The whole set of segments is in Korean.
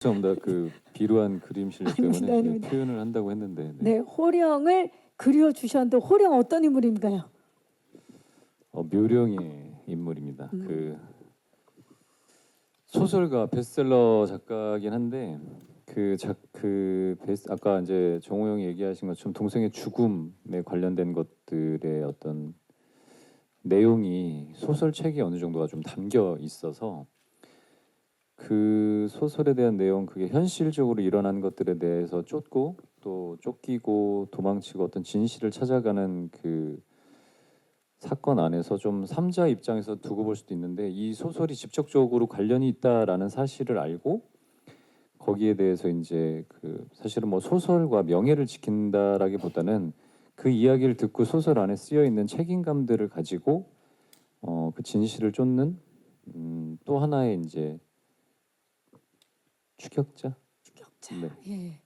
죄송합니다. 그 비루한 그림 실력 때문에 아닙니다, 아닙니다. 표현을 한다고 했는데 네, 호령을 그려주셨는데 호령 어떤 인물인가요? 묘령의 인물입니다. 음. 그 소설가 베스트셀러 작가긴 한데 아까 이제 정호 형이 얘기하신 것처럼 동생의 죽음에 관련된 것들의 어떤 내용이 소설책이 어느 정도가 좀 담겨 있어서 그 소설에 대한 내용, 그게 현실적으로 일어난 것들에 대해서 쫓고 또 쫓기고 도망치고 어떤 진실을 찾아가는 그 사건 안에서 좀 삼자 입장에서 두고 볼 수도 있는데, 이 소설이 직접적으로 관련이 있다라는 사실을 알고 거기에 대해서 이제 그 사실은 뭐 소설과 명예를 지킨다라기보다는 그 이야기를 듣고 소설 안에 쓰여 있는 책임감들을 가지고 그 진실을 쫓는 또 하나의 이제 추격자. 추격자. 네. 예.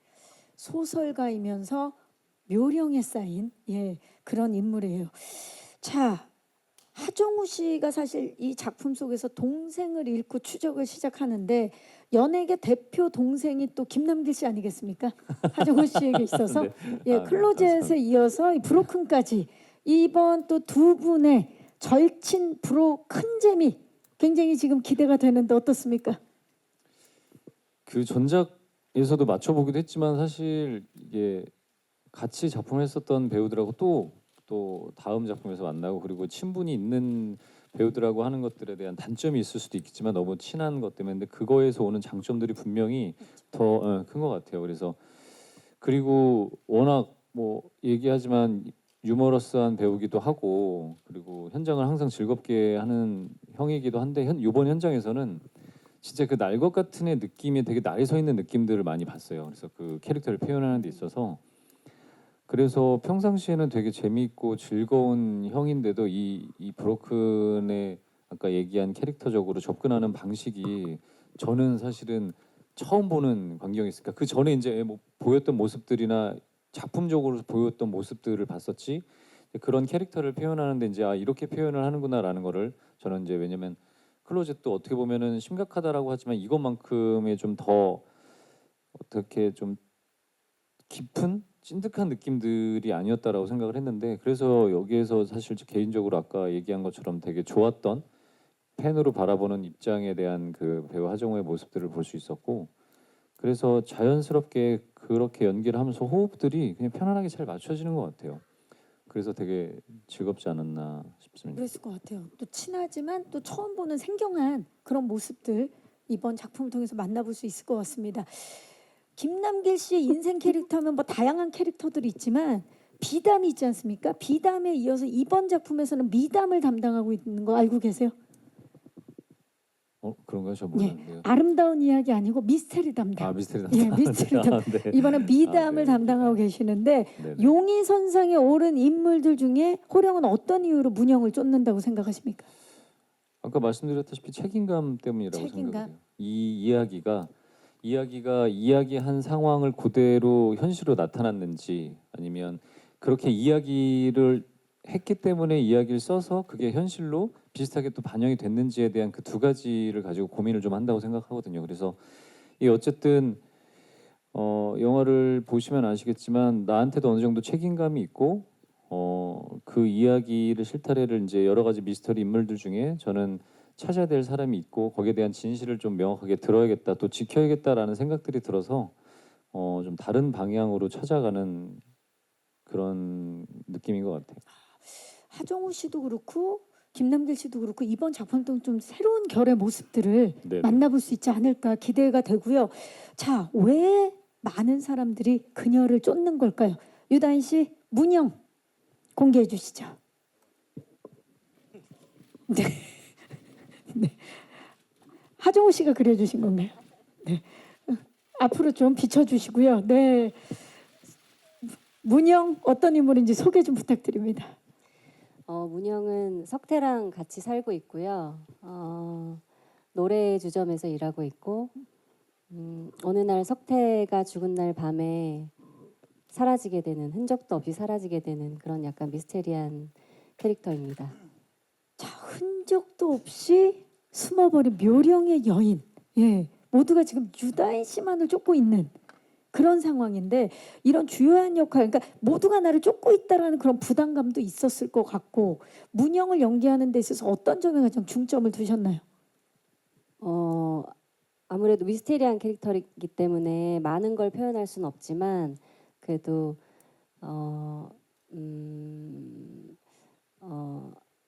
소설가이면서 묘령에 쌓인 그런 인물이에요. 자, 하정우 씨가 사실 이 작품 속에서 동생을 잃고 추적을 시작하는데 연예계 대표 동생이 또 김남길 씨 아니겠습니까? 하정우 씨에게 있어서 네. 예, 클로젯에 이어서 이 브로큰까지 이번 또 두 분의 절친 브로 큰 재미 굉장히 지금 기대가 되는데 어떻습니까? 그 전작에서도 맞춰보기도 했지만 사실 이게 같이 작품을 했었던 배우들하고 또 다음 작품에서 만나고 그리고 친분이 있는 배우들하고 하는 것들에 대한 단점이 있을 수도 있겠지만 너무 친한 것 때문에, 근데 그거에서 오는 장점들이 분명히 더 큰 것 같아요. 그래서 그리고 워낙 뭐 얘기하지만 유머러스한 배우기도 하고 그리고 현장을 항상 즐겁게 하는 형이기도 한데 이번 현장에서는 진짜 그 날 것 같은 애 느낌이 되게 날이 서 있는 느낌들을 많이 봤어요. 그래서 그 캐릭터를 표현하는 데 있어서 그래서 평상시에는 되게 재미있고 즐거운 형인데도 이 브로큰의 아까 얘기한 캐릭터적으로 접근하는 방식이 저는 사실은 처음 보는 광경이었으니까 그 전에 이제 뭐 보였던 모습들이나 작품적으로 보였던 모습들을 봤었지, 그런 캐릭터를 표현하는데 이제 이렇게 표현을 하는구나라는 거를 저는 이제, 왜냐면 클로젯도 어떻게 보면은 심각하다라고 하지만 이것만큼의 좀 더 어떻게 좀 깊은 찐득한 느낌들이 아니었다라고 생각을 했는데, 그래서 여기에서 사실 개인적으로 아까 얘기한 것처럼 되게 좋았던 팬으로 바라보는 입장에 대한 그 배우 하정우의 모습들을 볼 수 있었고, 그래서 자연스럽게 그렇게 연기를 하면서 호흡들이 그냥 편안하게 잘 맞춰지는 것 같아요. 그래서 되게 즐겁지 않았나 싶습니다. 그랬을 것 같아요. 또 친하지만 또 처음 보는 생경한 그런 모습들 이번 작품을 통해서 만나볼 수 있을 것 같습니다. 김남길 씨의 인생 캐릭터는 뭐 다양한 캐릭터들이 있지만 비담이 있지 않습니까? 비담에 이어서 이번 작품에서는 미담을 담당하고 있는 거 알고 계세요? 그런가요? 저 예, 몰랐는데요. 아름다운 이야기 아니고 미스테리 담당. 미스테리 예, 담당. 미스테리 담당. 네. 이번엔 미담을 네, 담당하고 미담. 계시는데 네네. 용의 선상에 오른 인물들 중에 호령은 어떤 이유로 문영을 쫓는다고 생각하십니까? 아까 말씀드렸다시피 책임감 때문이라고 책임감? 생각을 해요. 이 이야기가 이야기한 상황을 그대로 현실로 나타났는지, 아니면 그렇게 이야기를 했기 때문에 이야기를 써서 그게 현실로 비슷하게 또 반영이 됐는지에 대한 그 두 가지를 가지고 고민을 좀 한다고 생각하거든요. 그래서 이 어쨌든 영화를 보시면 아시겠지만 나한테도 어느 정도 책임감이 있고 그 이야기를 실타래를 이제 여러 가지 미스터리 인물들 중에 저는 찾아야 될 사람이 있고 거기에 대한 진실을 좀 명확하게 들어야겠다, 또 지켜야겠다라는 생각들이 들어서 좀 다른 방향으로 찾아가는 그런 느낌인 것 같아요. 하정우 씨도 그렇고 김남길 씨도 그렇고 이번 작품도 좀 새로운 결의 모습들을 네네. 만나볼 수 있지 않을까 기대가 되고요. 자, 왜 많은 사람들이 그녀를 쫓는 걸까요? 유다인 씨, 문영 공개해 주시죠. 네. 네. 하정우 씨가 그려주신 건가요? 네. 앞으로 좀 비춰주시고요. 네. 문영 어떤 인물인지 소개 좀 부탁드립니다. 문영은 석태랑 같이 살고 있고요. 노래 주점에서 일하고 있고, 어느 날 석태가 죽은 날 밤에 사라지게 되는, 흔적도 없이 사라지게 되는 그런 약간 미스테리한 캐릭터입니다. 자, 흔적도 없이 숨어버린 묘령의 여인. 예, 모두가 지금 유다인 씨만을 쫓고 있는 그런 상황인데 이런 주요한 역할, 그러니까 모두가 나를 쫓고 있다라는 그런 부담감도 있었을 것 같고 문영을 연기하는 데 있어서 어떤 점에 가장 중점을 두셨나요? 아무래도 미스테리한 캐릭터이기 때문에 많은 걸 표현할 수는 없지만 그래도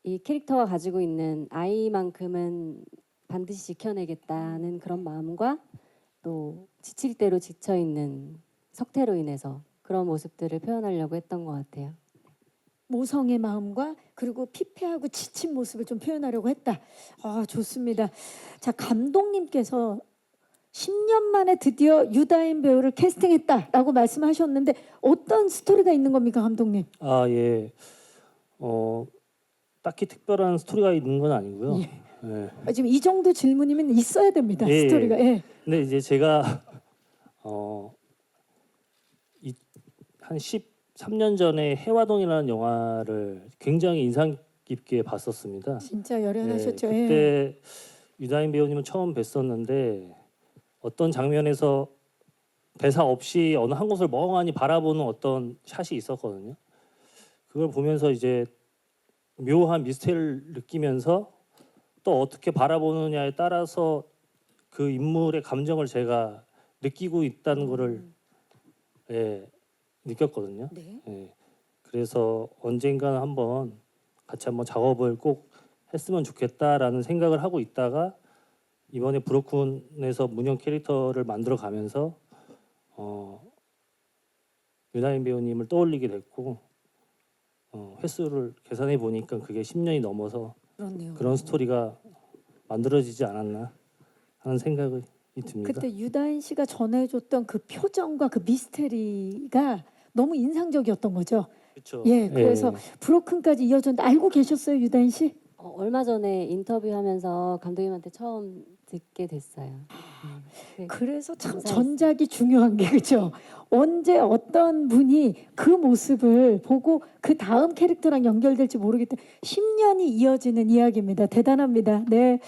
이 캐릭터가 가지고 있는 아이만큼은 반드시 지켜내겠다는 그런 마음과 또 지칠 대로 지쳐 있는 석태로 인해서 그런 모습들을 표현하려고 했던 것 같아요. 모성의 마음과 그리고 피폐하고 지친 모습을 좀 표현하려고 했다. 아, 좋습니다. 자, 감독님께서 10년 만에 드디어 유다인 배우를 캐스팅했다라고 말씀하셨는데 어떤 스토리가 있는 겁니까, 감독님? 아, 예. 딱히 특별한 스토리가 있는 건 아니고요. 예. 예. 지금 이 정도 질문이면 있어야 됩니다. 예, 스토리가. 예. 근데 이제 제가 한 13년 전에 해화동이라는 영화를 굉장히 인상 깊게 봤었습니다. 진짜 열연하셨죠. 예, 예. 그때 유다인 배우님은 처음 뵀었는데 어떤 장면에서 대사 없이 어느 한 곳을 멍하니 바라보는 어떤 샷이 있었거든요. 그걸 보면서 이제 묘한 미스테리를 느끼면서 또 어떻게 바라보느냐에 따라서 그 인물의 감정을 제가 느끼고 있다는 거를 예, 느꼈거든요. 네. 예, 그래서 언젠가는 한번 같이 한번 작업을 꼭 했으면 좋겠다라는 생각을 하고 있다가 이번에 브로큰에서 문형 캐릭터를 만들어 가면서 유다인 배우님을 떠올리게 됐고 횟수를 계산해 보니까 그게 10년이 넘어서 그렇네요. 그런 스토리가 만들어지지 않았나 하는 생각이 듭니다. 그때 유다인 씨가 전해줬던 그 표정과 그 미스테리가 너무 인상적이었던 거죠. 그렇죠. 예, 그래서 브로큰까지 이어졌는데 알고 계셨어요, 유다인 씨? 얼마 전에 인터뷰하면서 감독님한테 처음 듣게 됐어요. 네. 그래서 참 감사했어요. 전작이 중요한 게 그죠. 언제 어떤 분이 그 모습을 보고 그 다음 캐릭터랑 연결될지 모르기 때문에 10년이 이어지는 이야기입니다. 대단합니다. 네.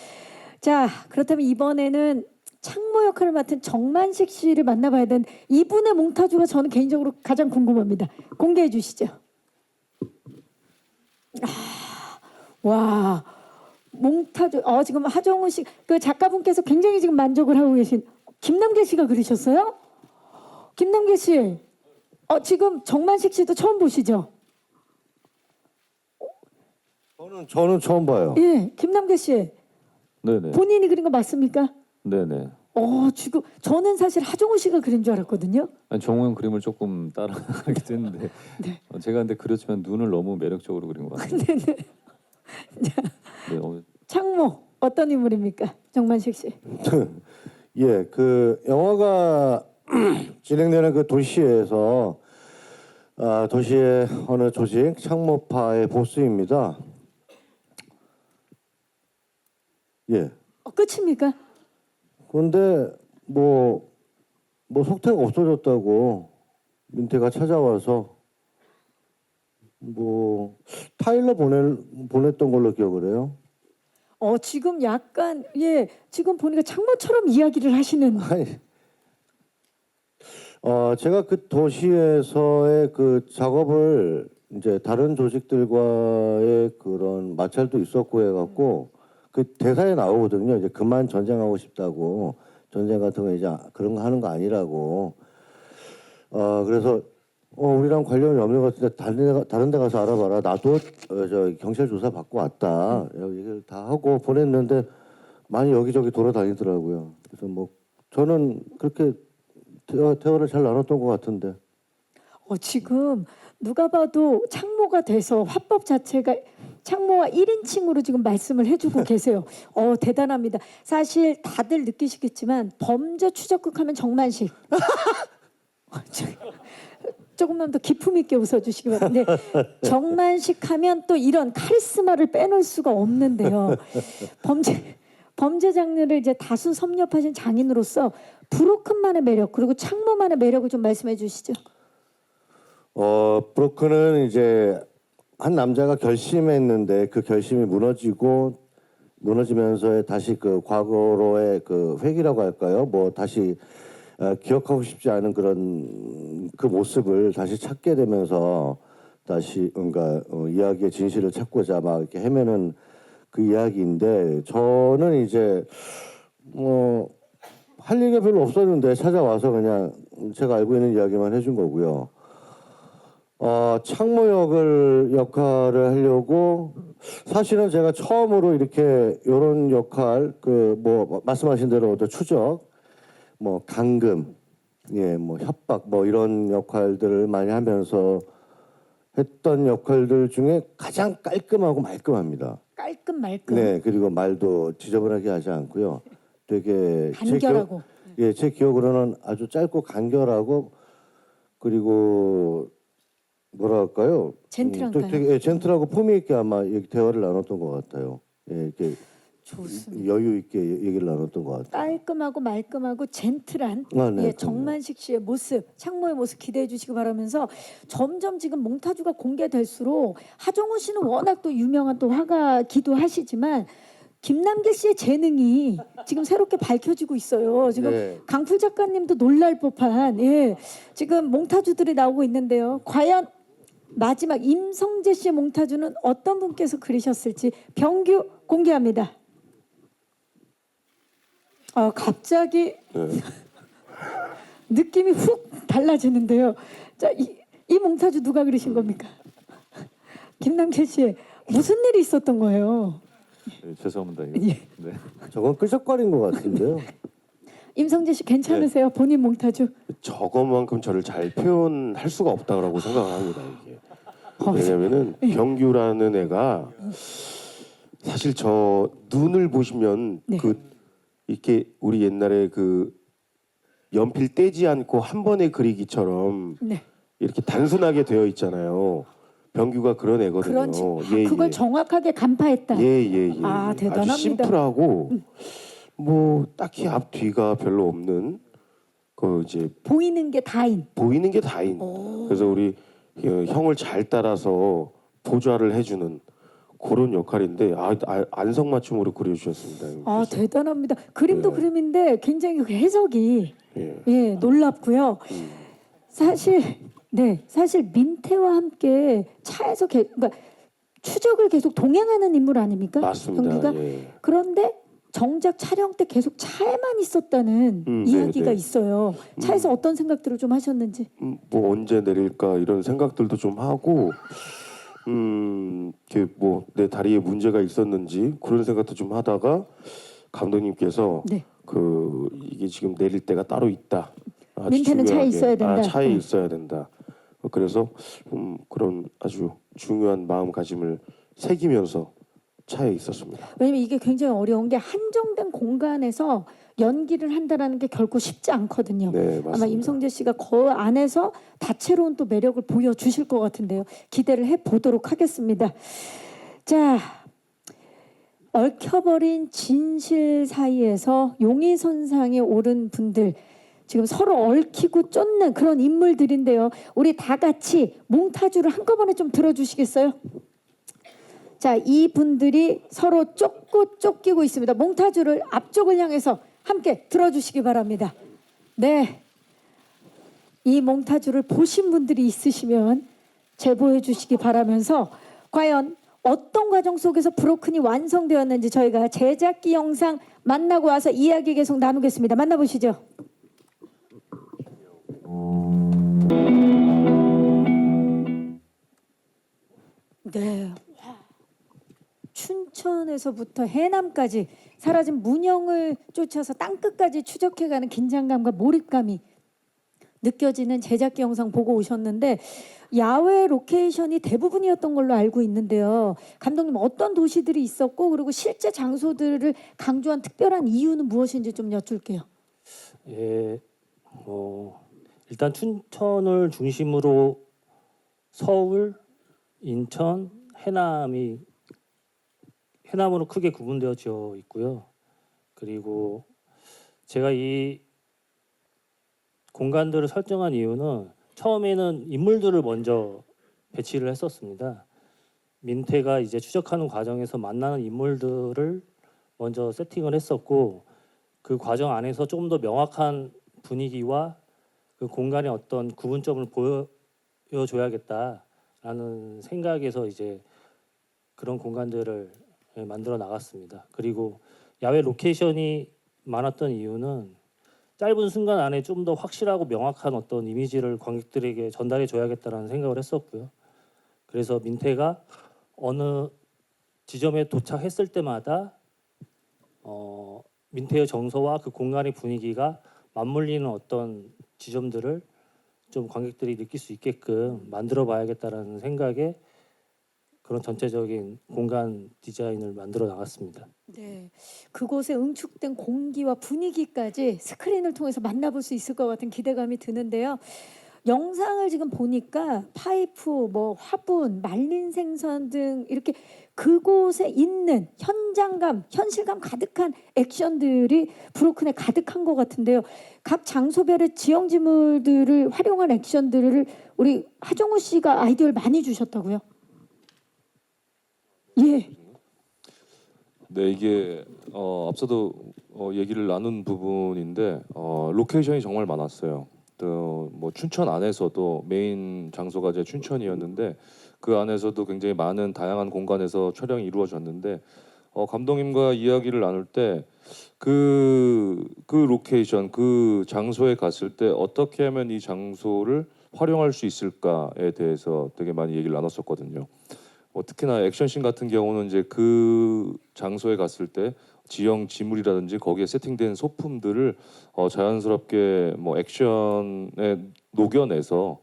자, 그렇다면 이번에는 창모 역할을 맡은 정만식 씨를 만나봐야 되는 이분의 몽타주가 저는 개인적으로 가장 궁금합니다. 공개해 주시죠. 와, 몽타주. 지금 하정우 씨, 그 작가분께서 굉장히 지금 만족을 하고 계신 김남길 씨가 그리셨어요? 김남길 씨, 지금 정만식 씨도 처음 보시죠? 저는 처음 봐요. 예, 김남길 씨, 네네. 본인이 그린 거 맞습니까? 네네. 지금 저는 사실 하정우 씨가 그린 줄 알았거든요. 아니, 정우 형 그림을 조금 따라하기도 했는데 네. 제가 근데 그렸지만 눈을 너무 매력적으로 그린 것 같아요. 네네. 네, 창모 어떤 인물입니까, 정만식 씨? 예, 그 영화가 진행되는 그 도시에서 도시의 어느 조직 창모파의 보스입니다. 예. 끝입니까? 그런데 뭐 속태가 없어졌다고 민태가 찾아와서 타일러 보냈던 걸로 기억을 해요. 지금 약간 지금 보니까 창모처럼 이야기를 하시는. 아니, 제가 그 도시에서의 그 작업을 이제 다른 조직들과의 그런 마찰도 있었고 해갖고 그 대사에 나오거든요. 이제 그만 전쟁하고 싶다고, 전쟁 같은 거 이제 그런 거 하는 거 아니라고. 그래서 우리랑 관련 없는 것 같은데 다른 데 가서 알아봐라. 나도 저 경찰 조사 받고 왔다. 얘기를 다 하고 보냈는데 많이 여기저기 돌아다니더라고요. 그래서 저는 그렇게 대화를 잘 나눴던 것 같은데. 지금 누가 봐도 창모가 돼서 화법 자체가 창모와 1인칭으로 지금 말씀을 해주고 계세요. 대단합니다. 사실 다들 느끼시겠지만 범죄 추적극 하면 정만식. 조금만 더 기품 있게 웃어주시기 바랍니다. 정만식 하면 또 이런 카리스마를 빼놓을 수가 없는데요. 범죄 장르를 이제 다수 섭렵하신 장인으로서 브로큰만의 매력 그리고 창모만의 매력을 좀 말씀해 주시죠. 브로큰은 이제 한 남자가 결심했는데 그 결심이 무너지고 무너지면서의 다시 그 과거로의 그 회귀라고 할까요? 뭐 다시 기억하고 싶지 않은 그런 그 모습을 다시 찾게 되면서 다시 뭔가 이야기의 진실을 찾고자 막 이렇게 헤매는 그 이야기인데 저는 이제 뭐 할 얘기가 별로 없었는데 찾아와서 그냥 제가 알고 있는 이야기만 해준 거고요. 창모 역할을 하려고 사실은 제가 처음으로 이렇게 이런 역할 그 뭐 말씀하신 대로 또 추적 뭐 감금 뭐 협박 뭐 이런 역할들을 많이 하면서 했던 역할들 중에 가장 깔끔하고 말끔합니다. 깔끔 말끔 네, 그리고 말도 지저분하게 하지 않고요. 되게 간결하고 제 기억으로는 아주 짧고 간결하고 그리고 뭐랄까요? 젠틀한가요? 또 되게 젠틀하고 품위 있게 아마 대화를 나눴던 것 같아요. 이렇게 좋습니다. 여유 있게 얘기를 나눴던 것 같아요. 깔끔하고 말끔하고 젠틀한 네, 정만식 씨의 모습, 창모의 모습 기대해 주시기 바라면서 점점 지금 몽타주가 공개될수록 하정우 씨는 워낙 또 유명한 또 화가기도 하시지만 김남길 씨의 재능이 지금 새롭게 밝혀지고 있어요. 지금 네. 강풀 작가님도 놀랄 법한 지금 몽타주들이 나오고 있는데요. 과연 마지막 임성재 씨의 몽타주는 어떤 분께서 그리셨을지 병규 공개합니다. 갑자기 느낌이 훅 달라지는데요. 자, 이 몽타주 누가 그리신 겁니까? 김남길 씨 무슨 일이 있었던 거예요? 네, 죄송합니다. 예. 네. 저건 끄적거린 것 같은데요. 임성재 씨 괜찮으세요? 본인 몽타주? 저거만큼 저를 잘 표현할 수가 없다고 생각을 합니다. 이게. 왜냐면은 병규라는 애가 사실 저 눈을 보시면 네. 그 이렇게 우리 옛날에 그 연필 떼지 않고 한 번에 그리기처럼 네. 이렇게 단순하게 되어 있잖아요. 병규가 그런 애거든요. 그걸 정확하게 간파했다. 예. 아, 대단합니다. 아주 심플하고 뭐 딱히 앞 뒤가 별로 없는 그 이제 보이는 게 다인. 보이는 게 다인. 그래서 우리 형을 잘 따라서 보좌를 해주는 그런 역할인데 안성맞춤으로 그려주셨습니다. 대단합니다. 그림도 네. 그림인데 굉장히 그 해석이 예. 놀랍고요. 사실 민태와 함께 차에서 그러니까 추적을 계속 동행하는 인물 아닙니까? 맞습니다. 경규가? 예. 그런데 정작 촬영 때 계속 차에만 있었다는 이야기가 네. 있어요. 차에서 어떤 생각들을 좀 하셨는지. 뭐 언제 내릴까 이런 생각들도 좀 하고, 이렇게 뭐 내 다리에 문제가 있었는지 그런 생각도 좀 하다가 감독님께서 네. 이게 지금 내릴 때가 따로 있다. 아주 민태는 차에 중요하게. 있어야 된다. 차에 네. 있어야 된다. 그래서 그런 아주 중요한 마음가짐을 새기면서 차에 있었습니다. 왜냐면 이게 굉장히 어려운 게 한정된 공간에서 연기를 한다라는 게 결코 쉽지 않거든요. 네, 맞습니다. 아마 임성재 씨가 그 안에서 다채로운 또 매력을 보여주실 것 같은데요. 기대를 해보도록 하겠습니다. 자, 얽혀버린 진실 사이에서 용의선상에 오른 분들 지금 서로 얽히고 쫓는 그런 인물들인데요. 우리 다 같이 몽타주를 한꺼번에 좀 들어주시겠어요? 자, 이분들이 서로 쫓기고 있습니다. 몽타주를 앞쪽을 향해서 함께 들어주시기 바랍니다. 네, 이 몽타주를 보신 분들이 있으시면 제보해 주시기 바라면서 과연 어떤 과정 속에서 브로큰이 완성되었는지 저희가 제작기 영상 만나고 와서 이야기 계속 나누겠습니다. 만나보시죠. 네. 춘천에서부터 해남까지 사라진 문영을 쫓아서 땅끝까지 추적해가는 긴장감과 몰입감이 느껴지는 제작기 영상 보고 오셨는데 야외 로케이션이 대부분이었던 걸로 알고 있는데요. 감독님 어떤 도시들이 있었고 그리고 실제 장소들을 강조한 특별한 이유는 무엇인지 좀 여쭐게요. 예, 일단 춘천을 중심으로 서울, 인천, 해남으로 크게 구분되어져 있고요. 그리고 제가 이 공간들을 설정한 이유는 처음에는 인물들을 먼저 배치를 했었습니다. 민태가 이제 추적하는 과정에서 만나는 인물들을 먼저 세팅을 했었고 그 과정 안에서 좀 더 명확한 분위기와 그 공간의 어떤 구분점을 보여줘야겠다라는 생각에서 이제 그런 공간들을 만들어 나갔습니다. 그리고 야외 로케이션이 많았던 이유는 짧은 순간 안에 좀 더 확실하고 명확한 어떤 이미지를 관객들에게 전달해 줘야겠다라는 생각을 했었고요. 그래서 민태가 어느 지점에 도착했을 때마다 민태의 정서와 그 공간의 분위기가 맞물리는 어떤 지점들을 좀 관객들이 느낄 수 있게끔 만들어 봐야겠다라는 생각에 그런 전체적인 공간 디자인을 만들어 나갔습니다. 네, 그곳에 응축된 공기와 분위기까지 스크린을 통해서 만나볼 수 있을 것 같은 기대감이 드는데요. 영상을 지금 보니까 파이프, 뭐 화분, 말린 생선 등 이렇게 그곳에 있는 현장감, 현실감 가득한 액션들이 브로큰에 가득한 것 같은데요. 각 장소별의 지형지물들을 활용한 액션들을 우리 하정우 씨가 아이디어를 많이 주셨다고요? 예. 네, 이게 앞서도 얘기를 나눈 부분인데 로케이션이 정말 많았어요. 또 뭐 춘천 안에서도 메인 장소가 이제 춘천이었는데 그 안에서도 굉장히 많은 다양한 공간에서 촬영이 이루어졌는데 감독님과 이야기를 나눌 때 그 로케이션 그 장소에 갔을 때 어떻게 하면 이 장소를 활용할 수 있을까에 대해서 되게 많이 얘기를 나눴었거든요. 특히나 액션씬 같은 경우는 이제 그 장소에 갔을 때 지형 지물이라든지 거기에 세팅된 소품들을 자연스럽게 뭐 액션에 녹여내서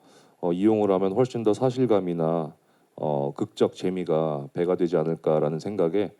이용을 하면 훨씬 더 사실감이나 극적 재미가 배가 되지 않을까라는 생각에